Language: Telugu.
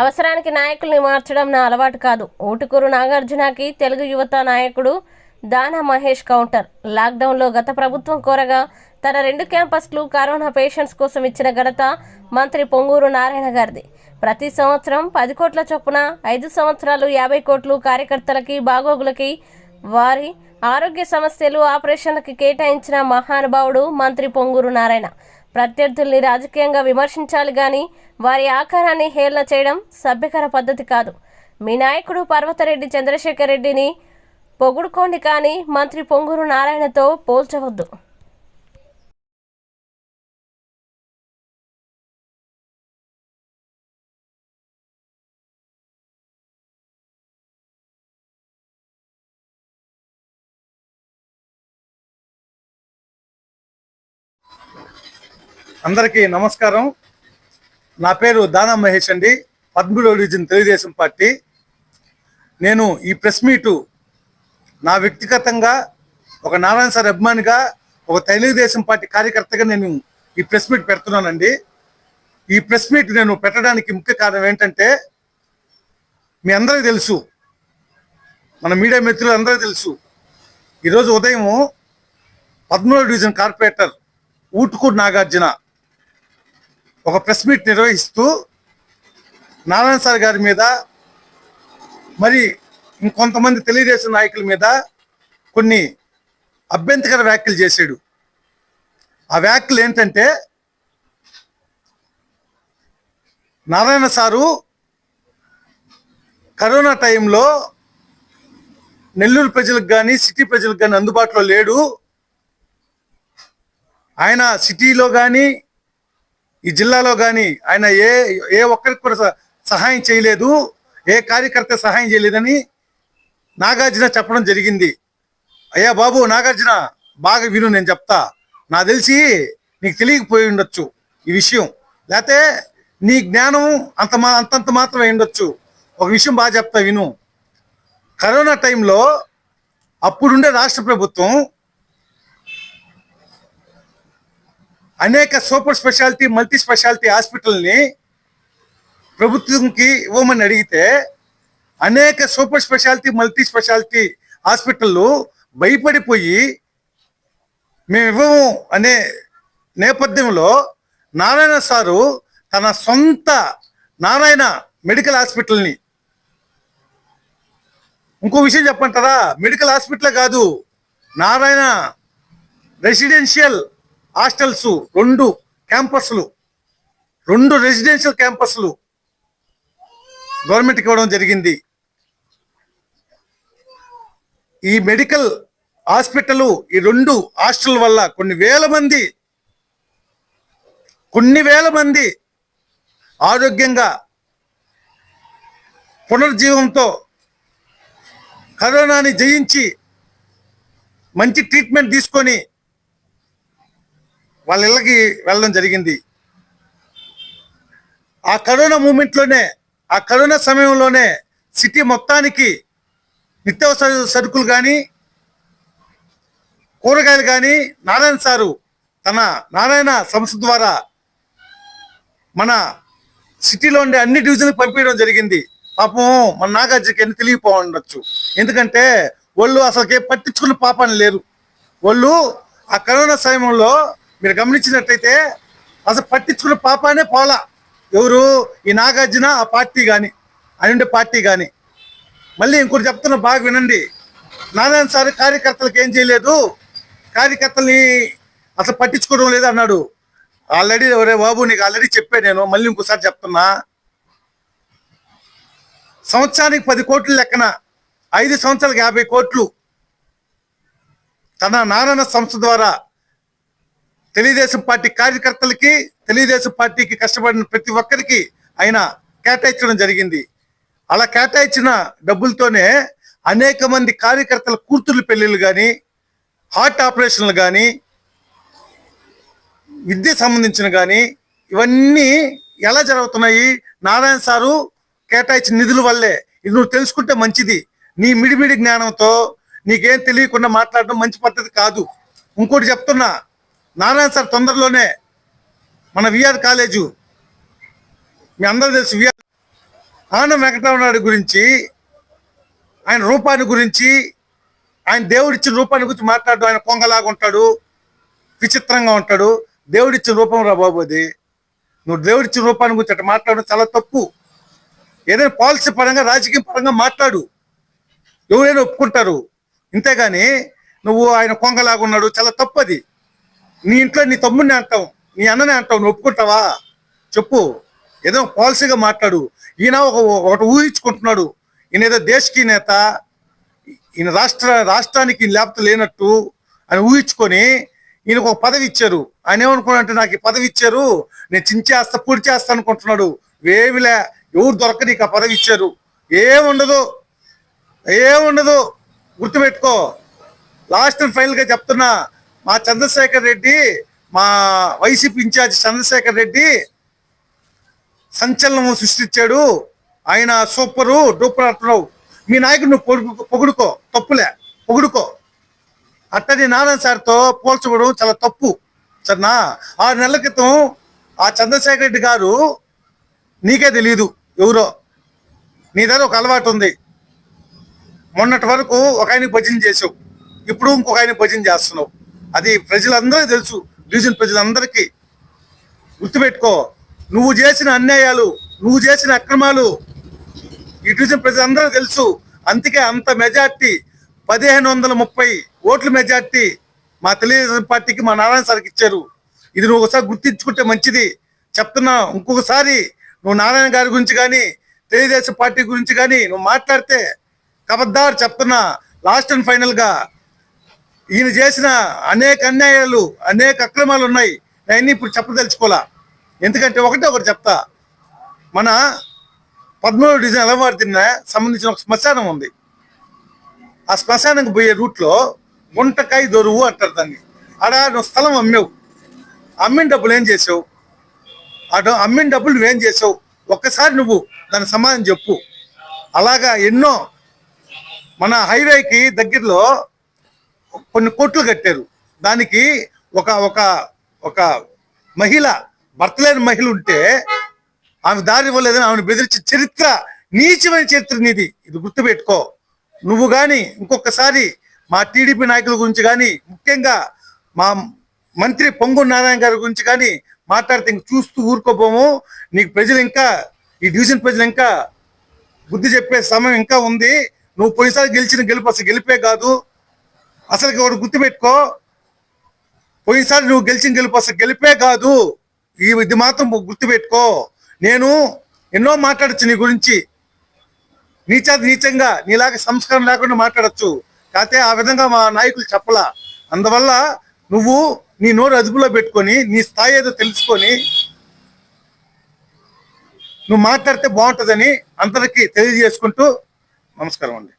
అవసరానికి నాయకుల్ని మార్చడం నా అలవాటు కాదు. ఊటుకూరు నాగార్జునకి తెలుగు యువత నాయకుడు దానా మహేష్ కౌంటర్. లాక్డౌన్లో గత ప్రభుత్వం కోరగా తన 2 క్యాంపస్లు కరోనా పేషెంట్స్ కోసం ఇచ్చిన ఘనత మంత్రి పొంగూరు నారాయణ గారిది. ప్రతి సంవత్సరం 10 కోట్ల చొప్పున 5 సంవత్సరాలు 50 కోట్లు కార్యకర్తలకి, బాగోగులకి, వారి ఆరోగ్య సమస్యలు, ఆపరేషన్లకి కేటాయించిన మహానుభావుడు మంత్రి పొంగూరు నారాయణ. ప్రత్యర్థుల్ని రాజకీయంగా విమర్శించాలి కానీ వారి ఆకారాన్ని హేళన చేయడం సభ్యకర పద్ధతి కాదు. మీ నాయకుడు పర్వతరెడ్డి చంద్రశేఖర్ రెడ్డిని పొగుడుకోండి కానీ మంత్రి పొంగూరు నారాయణతో పోల్చవద్దు. అందరికీ నమస్కారం. నా పేరు దానా మహేష్ అండి, 13వ డివిజన్ తెలుగుదేశం పార్టీ. నేను ఈ ప్రెస్ మీటు నా వ్యక్తిగతంగా ఒక నారాయణ సార్ అభిమానిగా, ఒక తెలుగుదేశం పార్టీ కార్యకర్తగా నేను ఈ ప్రెస్ మీట్ పెడుతున్నానండి. ఈ ప్రెస్ మీట్ నేను పెట్టడానికి ముఖ్య కారణం ఏంటంటే, మీ అందరికీ తెలుసు, మన మీడియా మిత్రులు అందరికీ తెలుసు, ఈరోజు ఉదయం 13వ డివిజన్ కార్పొరేటర్ ఊటుకూరు నాగార్జున ఒక ప్రెస్ మీట్ నిర్వహిస్తూ నారాయణ సార్ గారి మీద, మరి ఇంకొంతమంది తెలుగుదేశం నాయకుల మీద కొన్ని అభ్యంతరకర వ్యాఖ్యలు చేశాడు. ఆ వ్యాఖ్యలు ఏంటంటే, నారాయణ సారు కరోనా టైంలో నెల్లూరు ప్రజలకు కానీ, సిటీ ప్రజలకు కానీ అందుబాటులో లేడు. ఆయన సిటీలో కానీ, ఈ జిల్లాలో కానీ ఆయన ఏ ఒక్కరికి కూడా సహాయం చేయలేదు, ఏ కార్యకర్త సహాయం చేయలేదని నాగార్జున చెప్పడం జరిగింది. అయ్యా బాబు నాగార్జున, బాగా విను, నేను చెప్తా. నాకు తెలిసి నీకు తెలియకపోయి ఉండొచ్చు ఈ విషయం, లేకపోతే నీ జ్ఞానం అంతంత మాత్రమే ఉండొచ్చు. ఒక విషయం బాగా చెప్తా విను. కరోనా టైంలో అప్పుడుండే రాష్ట్ర ప్రభుత్వం అనేక సూపర్ స్పెషాలిటీ, మల్టీ స్పెషాలిటీ హాస్పిటల్ని ప్రభుత్వంకి ఇవ్వమని అడిగితే, అనేక సూపర్ స్పెషాలిటీ, మల్టీ స్పెషాలిటీ హాస్పిటళ్ళు భయపడిపోయి మేము ఇవ్వము అనే నేపథ్యంలో నారాయణ సారు తన సొంత నారాయణ మెడికల్ హాస్పిటల్ని, ఇంకో విషయం చెప్పంటారా, మెడికల్ హాస్పిటల్ కాదు, నారాయణ రెసిడెన్షియల్ హాస్టల్స్, 2 క్యాంపస్లు, 2 రెసిడెన్షియల్ క్యాంపస్లు గవర్నమెంట్కి ఇవ్వడం జరిగింది. ఈ మెడికల్ హాస్పిటల్, ఈ 2 హాస్టల్ వల్ల కొన్ని వేల మంది ఆరోగ్యంగా పునర్జీవంతో కరోనాని జయించి మంచి ట్రీట్మెంట్ తీసుకొని వాళ్ళ ఇళ్ళకి వెళ్ళడం జరిగింది. ఆ కరోనా మూమెంట్లోనే, ఆ కరోనా సమయంలోనే సిటీ మొత్తానికి నిత్యావసర సరుకులు కానీ, కూరగాయలు కానీ నారాయణ సారు తన నారాయణ సంస్థ ద్వారా మన సిటీలో ఉండే అన్ని డివిజన్లకు పంపించడం జరిగింది. పాపం మన నాగార్జునకి ఎన్ని తెలియపో ఉండొచ్చు, ఎందుకంటే వాళ్ళు అసలుకే పట్టించుకున్న పాపాన్ని లేరు. వాళ్ళు ఆ కరోనా సమయంలో మీరు గమనించినట్టయితే అసలు పట్టించుకున్న పాపానే పోలా. ఎవరు? ఈ నాగార్జున, ఆ పార్టీ కానీ, ఆయన పార్టీ కానీ. మళ్ళీ ఇంకోటి చెప్తున్నా, బాగా వినండి. నారాయణ సార్ కార్యకర్తలకు ఏం చేయలేదు, కార్యకర్తల్ని అసలు పట్టించుకోవడం లేదు అన్నాడు. ఆల్రెడీ ఎవరే బాబు, నీకు ఆల్రెడీ చెప్పాను నేను, మళ్ళీ ఇంకోసారి చెప్తున్నా. సంవత్సరానికి 10 కోట్ల లెక్కన 5 సంవత్సరాలకు 50 కోట్లు తన నారాయణ సంస్థ ద్వారా తెలుగుదేశం పార్టీ కార్యకర్తలకి, తెలుగుదేశం పార్టీకి కష్టపడిన ప్రతి ఒక్కరికి ఆయన కేటాయించడం జరిగింది. అలా కేటాయించిన డబ్బులతోనే అనేక మంది కార్యకర్తల కూతుర్ల పెళ్లిళ్ళు కానీ, హార్ట్ ఆపరేషన్లు కానీ, విద్య సంబంధించిన కానీ, ఇవన్నీ ఎలా జరుగుతున్నాయి? నారాయణ సారు కేటాయించిన నిధుల వల్లే. ఇది నువ్వు తెలుసుకుంటే మంచిది. నీ మిడిమిడి జ్ఞానంతో నీకేం తెలియకుండా మాట్లాడడం మంచి పద్ధతి కాదు. ఇంకోటి చెప్తున్నా, నారాయణ సార్ తొందరలోనే మన విఆర్ కాలేజు, మీ అందరూ తెలుసు, ఆనం వెంకటరామనాయుడు గురించి, ఆయన రూపాన్ని గురించి, ఆయన దేవుడిచ్చిన రూపాన్ని గురించి మాట్లాడు. ఆయన కొంగలాగా ఉంటాడు, విచిత్రంగా ఉంటాడు. దేవుడిచ్చిన రూపం రా బాబు అది. నువ్వు దేవుడిచ్చిన రూపాన్ని గురించి అట్లా మాట్లాడడం చాలా తప్పు. ఏదైనా పాలసీ పరంగా, రాజకీయ పరంగా మాట్లాడు, ఎవరైనా ఒప్పుకుంటారు. ఇంతేగాని నువ్వు ఆయన కొంగలాగా ఉన్నాడు చాలా తప్పు అది. నీ ఇంట్లో నీ తమ్ముడిని అంటావు, నీ అన్ననే అంటావు, నువ్వు ఒప్పుకుంటావా చెప్పు? ఏదో పాలసీగా మాట్లాడు. ఈయన ఒకటి ఊహించుకుంటున్నాడు, ఈయన ఏదో దేశకీ నేత, ఈయన రాష్ట్రానికి లేకపోతే లేనట్టు అని ఊహించుకొని ఈయనకు ఒక పదవి ఇచ్చారు. ఆయన ఏమనుకున్నాడంటే, నాకు ఈ పదవి ఇచ్చారు, నేను చించేస్తా పూర్తి చేస్తా అనుకుంటున్నాడు. ఏమిలే, ఎవరు దొరక నీకు ఆ పదవి ఇచ్చారు. ఏముండదు, ఏముండదు, గుర్తుపెట్టుకో. లాస్ట్ అండ్ ఫైనల్గా చెప్తున్నా, మా చంద్రశేఖర్ రెడ్డి, మా వైసీపీ ఇన్ఛార్జ్ చంద్రశేఖర్ రెడ్డి సంచలనం సృష్టించాడు. ఆయన సూపరు డూపర్ అంటున్నావు. మీ నాయకుడు నువ్వు పొగుడుకో, తప్పులే, పొగుడుకో. అట్టని నారాయణ సార్తో పోల్చుకోవడం చాలా తప్పు సరేనా. 6 నెలల క్రితం ఆ చంద్రశేఖర్ రెడ్డి గారు నీకే తెలియదు ఎవరో. నీ దగ్గర ఒక అలవాటు ఉంది. మొన్నటి వరకు ఒక ఆయన భజన చేసావు, ఇప్పుడు ఇంకొక ఆయన భజన చేస్తున్నావు. అది ప్రజలందరికీ తెలుసు, డివిజన్ ప్రజలందరికీ. గుర్తుపెట్టుకో, నువ్వు చేసిన అన్యాయాలు, నువ్వు చేసిన అక్రమాలు ఈ డివిజన్ ప్రజలందరూ తెలుసు. అందుకే అంత మెజార్టీ, 1530 ఓట్ల మెజార్టీ మా తెలుగుదేశం పార్టీకి, మా నారాయణ సార్కి ఇచ్చారు. ఇది నువ్వు ఒకసారి గుర్తించుకుంటే మంచిది చెప్తున్నా. ఇంకొకసారి నువ్వు నారాయణ గారి గురించి కానీ, తెలుగుదేశం పార్టీ గురించి కానీ నువ్వు మాట్లాడితే కబద్దారు చెప్తున్నా. లాస్ట్ అండ్ ఫైనల్గా ఈయన చేసిన అనేక అన్యాయాలు, అనేక అక్రమాలు ఉన్నాయి. అవన్నీ ఇప్పుడు చెప్పదలుచుకోవాలా. ఎందుకంటే ఒకటి చెప్తా. మన 13వ డివిజన్ అలవారిదిన్న సంబంధించిన ఒక శ్మశానం ఉంది. ఆ శ్మశానంకి పోయే రూట్లో గుంటకాయ దొరువు అంటారు దాన్ని. ఆడ నువ్వు స్థలం అమ్మావు, అమ్మిన డబ్బులు ఏం చేసావు? అమ్మిన డబ్బులు నువ్వేం చేసావు? ఒక్కసారి నువ్వు దాని సమాధానం చెప్పు. అలాగా ఎన్నో, మన హైవేకి దగ్గరలో కొన్ని కోట్లు కట్టారు. దానికి ఒక ఒక ఒక మహిళ, భర్త లేని మహిళ ఉంటే ఆమె దారి ఇవ్వలేదని ఆమెను బెదిరించిన చరిత్ర, నీచమైన చరిత్ర నీది. ఇది గుర్తుపెట్టుకో. నువ్వు కానీ ఇంకొకసారి మా టీడీపీ నాయకుల గురించి కానీ, ముఖ్యంగా మా మంత్రి పొంగూరు నారాయణ గారి గురించి కానీ మాట్లాడితే ఇంక చూస్తూ ఊరుకోపోము. నీకు ప్రజలు ఇంకా, ఈ డివిజన్ ప్రజలు ఇంకా బుద్ధి చెప్పే సమయం ఇంకా ఉంది. నువ్వు పోయినసారి గెలిచిన గెలుపు అసలు గెలిపే కాదు. అసలు ఒకటి గుర్తుపెట్టుకో, పోయినసారి నువ్వు గెలిచిన గెలుపు అసలు గెలిపే కాదు. ఇది మాత్రం గుర్తుపెట్టుకో. నేను ఎన్నో మాట్లాడచ్చు నీ గురించి, నీచంగా, నీలాగా సంస్కారం లేకుండా మాట్లాడచ్చు. కాకపోతే ఆ విధంగా మా నాయకులు చెప్పలా. అందువల్ల నువ్వు నీ నోరు అదుపులో పెట్టుకొని, నీ స్థాయి ఏదో తెలుసుకొని నువ్వు మాట్లాడితే బాగుంటుందని అందరికీ తెలియజేసుకుంటూ నమస్కారం అండి.